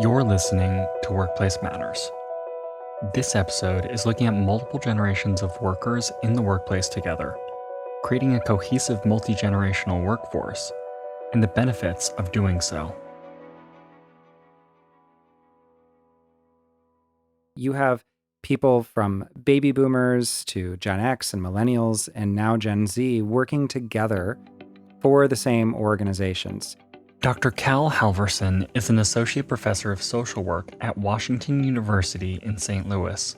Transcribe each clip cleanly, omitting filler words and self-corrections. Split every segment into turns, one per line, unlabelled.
You're listening to Workplace Matters. This episode is looking at multiple generations of workers in the workplace together, creating a cohesive multi-generational workforce, and the benefits of doing so.
You have people from baby boomers to Gen X and millennials and now Gen Z working together for the same organizations.
Dr. Cal Halvorsen is an associate professor of social work at Washington University in St. Louis.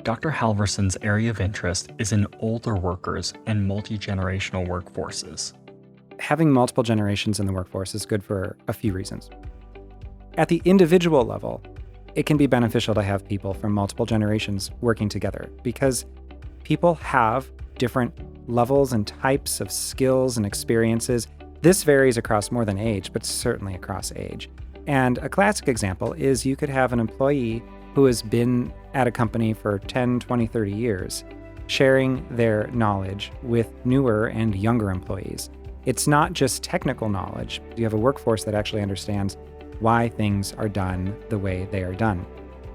Dr. Halvorsen's area of interest is in older workers and multi-generational workforces.
Having multiple generations in the workforce is good for a few reasons. At the individual level, it can be beneficial to have people from multiple generations working together because people have different levels and types of skills and experiences. This varies across more than age, but certainly across age. And a classic example is you could have an employee who has been at a company for 10, 20, 30 years, sharing their knowledge with newer and younger employees. It's not just technical knowledge. You have a workforce that actually understands why things are done the way they are done.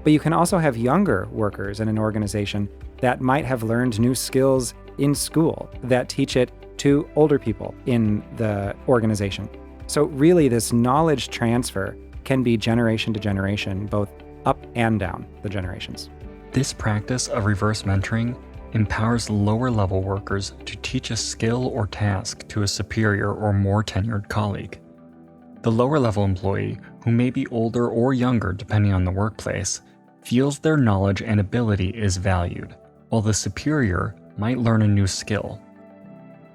But you can also have younger workers in an organization that might have learned new skills in school that teach it to older people in the organization. So really, this knowledge transfer can be generation to generation, both up and down the generations.
This practice of reverse mentoring empowers lower-level workers to teach a skill or task to a superior or more tenured colleague. The lower-level employee, who may be older or younger depending on the workplace, feels their knowledge and ability is valued, while the superior might learn a new skill.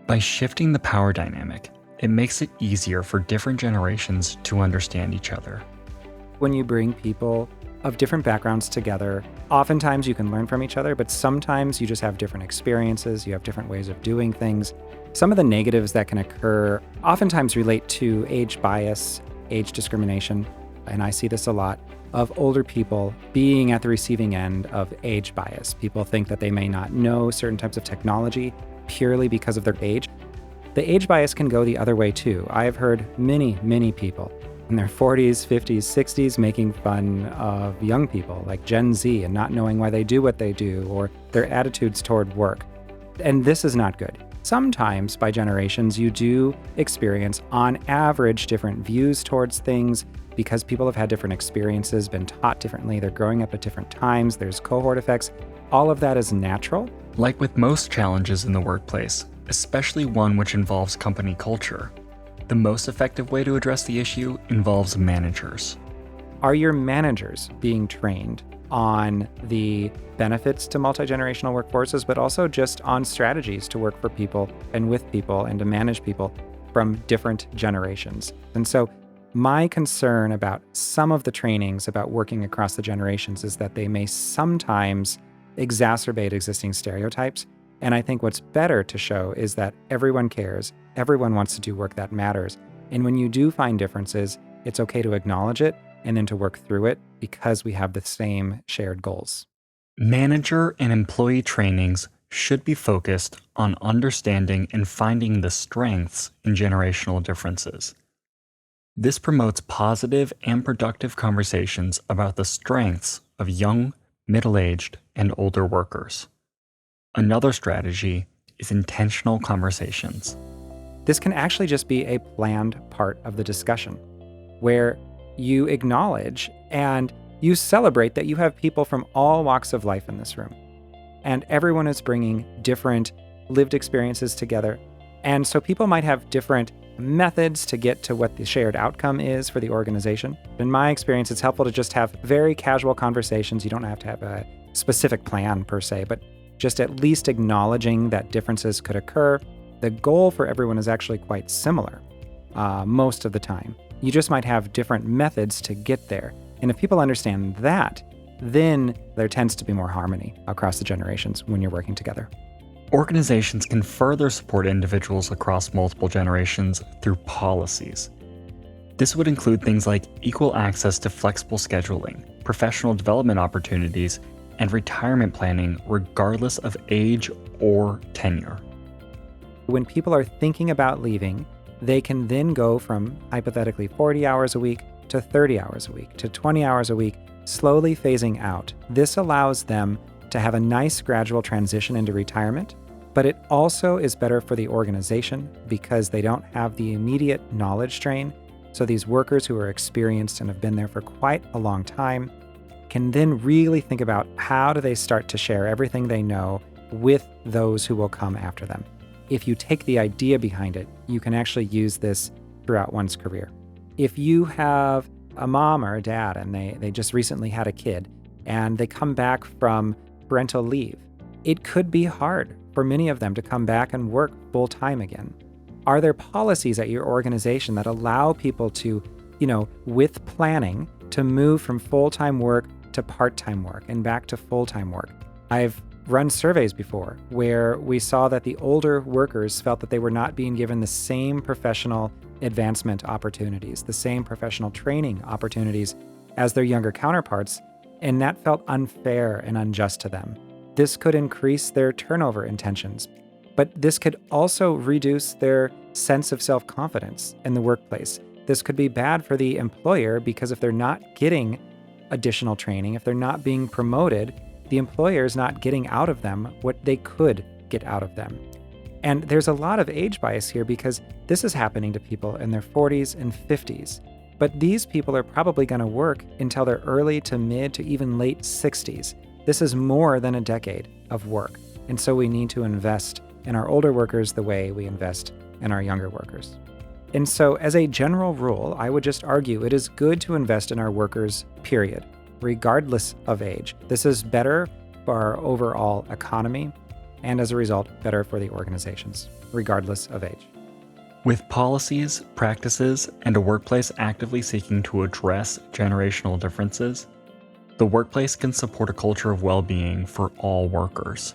By shifting the power dynamic, it makes it easier for different generations to understand each other.
When you bring people of different backgrounds together, oftentimes you can learn from each other, but sometimes you just have different experiences, you have different ways of doing things. Some of the negatives that can occur oftentimes relate to age bias, age discrimination, and I see this a lot, of older people being at the receiving end of age bias. People think that they may not know certain types of technology purely because of their age. The age bias can go the other way too. I have heard many people in their 40s, 50s, 60s making fun of young people like Gen Z and not knowing why they do what they do or their attitudes toward work. And this is not good. Sometimes by generations, you do experience on average different views towards things because people have had different experiences, been taught differently, they're growing up at different times, there's cohort effects. All of that is natural.
Like with most challenges in the workplace, especially one which involves company culture, the most effective way to address the issue involves managers.
Are your managers being trained on the benefits to multi-generational workforces, but also just on strategies to work for people and with people and to manage people from different generations? And so my concern about some of the trainings about working across the generations is that they may sometimes exacerbate existing stereotypes. And I think what's better to show is that everyone cares, everyone wants to do work that matters. And when you do find differences, it's okay to acknowledge it and then to work through it because we have the same shared goals.
Manager and employee trainings should be focused on understanding and finding the strengths in generational differences. This promotes positive and productive conversations about the strengths of young, middle-aged, and older workers. Another strategy is intentional conversations.
This can actually just be a planned part of the discussion where you acknowledge and you celebrate that you have people from all walks of life in this room. And everyone is bringing different lived experiences together. And so people might have different methods to get to what the shared outcome is for the organization. In my experience, it's helpful to just have very casual conversations. You don't have to have a specific plan per se, but just at least acknowledging that differences could occur. The goal for everyone is actually quite similar most of the time. You just might have different methods to get there. And if people understand that, then there tends to be more harmony across the generations when you're working together.
Organizations can further support individuals across multiple generations through policies. This would include things like equal access to flexible scheduling, professional development opportunities, and retirement planning regardless of age or tenure.
When people are thinking about leaving, they can then go from hypothetically 40 hours a week to 30 hours a week, to 20 hours a week, slowly phasing out. This allows them to have a nice gradual transition into retirement, but it also is better for the organization because they don't have the immediate knowledge strain. So these workers who are experienced and have been there for quite a long time can then really think about how do they start to share everything they know with those who will come after them. If you take the idea behind it, you can actually use this throughout one's career. If you have a mom or a dad and they just recently had a kid and they come back from parental leave, it could be hard for many of them to come back and work full time again. Are there policies at your organization that allow people to, with planning, to move from full-time work to part-time work and back to full-time work? I've run surveys before where we saw that the older workers felt that they were not being given the same professional advancement opportunities, the same professional training opportunities as their younger counterparts, and that felt unfair and unjust to them. This could increase their turnover intentions, but this could also reduce their sense of self-confidence in the workplace. This could be bad for the employer because if they're not getting additional training, if they're not being promoted, the employer is not getting out of them what they could get out of them. And there's a lot of age bias here because this is happening to people in their 40s and 50s. But these people are probably going to work until their early to mid to even late 60s. This is more than a decade of work. And so we need to invest in our older workers the way we invest in our younger workers. And so as a general rule, I would just argue it is good to invest in our workers, period, regardless of age. This is better for our overall economy and as a result, better for the organizations, regardless of age.
With policies, practices, and a workplace actively seeking to address generational differences, the workplace can support a culture of well-being for all workers.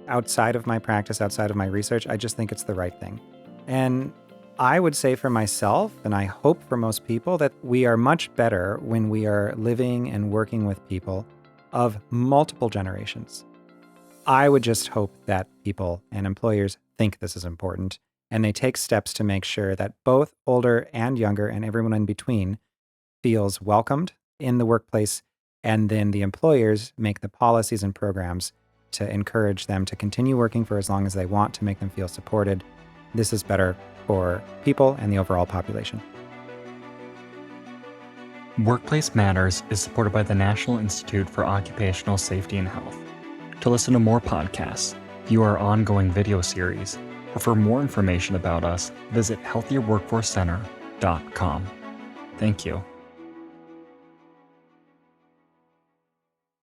Outside of my practice, outside of my research, I just think it's the right thing. And I would say for myself, and I hope for most people, that we are much better when we are living and working with people of multiple generations. I would just hope that people and employers think this is important and they take steps to make sure that both older and younger and everyone in between feels welcomed in the workplace, and then the employers make the policies and programs to encourage them to continue working for as long as they want, to make them feel supported. This is better for people and the overall population.
Workplace Matters is supported by the National Institute for Occupational Safety and Health. To listen to more podcasts, view our ongoing video series, or for more information about us, visit healthierworkforcecenter.com. Thank you.